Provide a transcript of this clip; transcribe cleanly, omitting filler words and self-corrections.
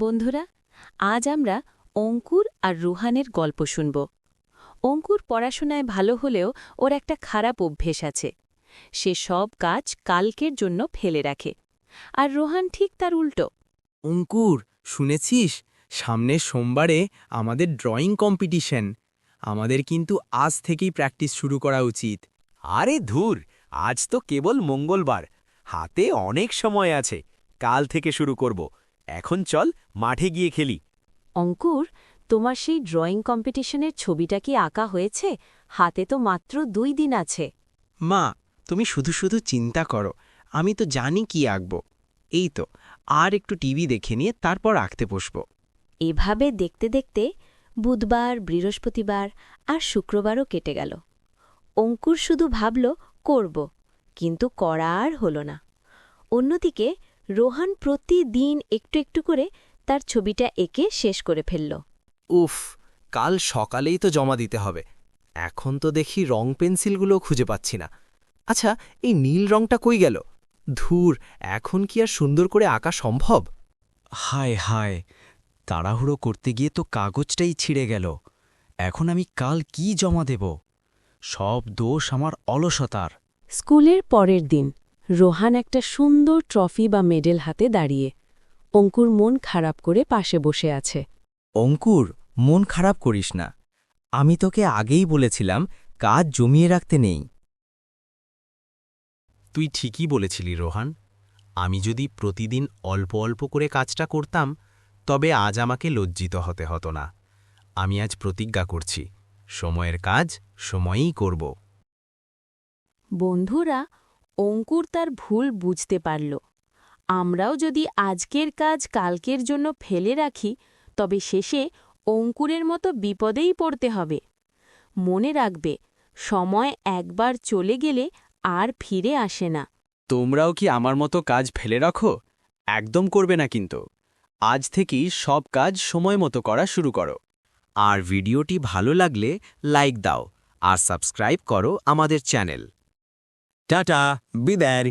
বন্ধুরা, আজ আমরা অঙ্কুর আর রুহানের গল্প শুনব। অঙ্কুর পড়াশোনায় ভালো হলেও ওর একটা খারাপ অভ্যেস আছে। সে সব কাজ কালকের জন্য ফেলে রাখে। আর রোহান ঠিক তার উল্টো। অঙ্কুর, শুনেছিস সামনের সোমবারে আমাদের ড্রয়িং কম্পিটিশন। আমাদের কিন্তু আজ থেকেই প্র্যাকটিস শুরু করা উচিত। আরে ধুর, আজ তো কেবল মঙ্গলবার, হাতে অনেক সময় আছে। কাল থেকে শুরু করব। এখন চল মাঠে গিয়ে খেলি। অঙ্কুর, তোমার সেই ড্রয়িং কম্পিটিশনের ছবিটা কি আঁকা হয়েছে? হাতে তো মাত্র 2 দিন আছে। মা, তুমি শুধু শুধু চিন্তা করো, আমি তো জানি কি আঁকব। এই তো আর একটু টিভি দেখে নিয়ে তারপর আঁকতে বসব। এভাবে দেখতে দেখতে বুধবার, বৃহস্পতিবার আর শুক্রবারও কেটে গেল। অঙ্কুর শুধু ভাবল করব, কিন্তু করা আর হল না। অন্যদিকে রোহান প্রতিদিন একটু একটু করে তার ছবিটা এঁকে শেষ করে ফেলল। উফ, কাল সকালেই তো জমা দিতে হবে। এখন তো দেখি রং পেন্সিলগুলো খুঁজে পাচ্ছি না। আচ্ছা, এই নীল রংটা কই গেল? ধুর, এখন কি আর সুন্দর করে আঁকা সম্ভব? হায় হায়, তাড়াহুড়ো করতে গিয়ে তো কাগজটাই ছিঁড়ে গেল। এখন আমি কাল কি জমা দেব? সব দোষ আমার অলসতার। স্কুলের পরের দিন রোহান একটা সুন্দর ট্রফি বা মেডেল হাতে দাঁড়িয়ে। অঙ্কুর মন খারাপ করে পাশে বসে আছে। অঙ্কুর, মন খারাপ করিস না। আমি তোকে আগেই বলেছিলাম কাজ জমিয়ে রাখতে নেই। তুই ঠিকই বলেছিলি রোহান। আমি যদি প্রতিদিন অল্প অল্প করে কাজটা করতাম, তবে আজ আমাকে লজ্জিত হতে হতো না। আমি আজ প্রতিজ্ঞা করছি, সময়ের কাজ সময়েই করব। বন্ধুরা, অঙ্কুর তার ভুল বুঝতে পারল। আমরাও যদি আজকের কাজ কালকের জন্য ফেলে রাখি, তবে শেষে অঙ্কুরের মতো বিপদেই পড়তে হবে। মনে রাখবে, সময় একবার চলে গেলে আর ফিরে আসে না। তোমরাও কি আমার মতো কাজ ফেলে রাখো? একদম করবে না কিন্তু। আজ থেকেই সব কাজ সময় মতো করা শুরু করো। আর ভিডিওটি ভালো লাগলে লাইক দাও আর সাবস্ক্রাইব করো আমাদের চ্যানেল। টাটা, বিদায়।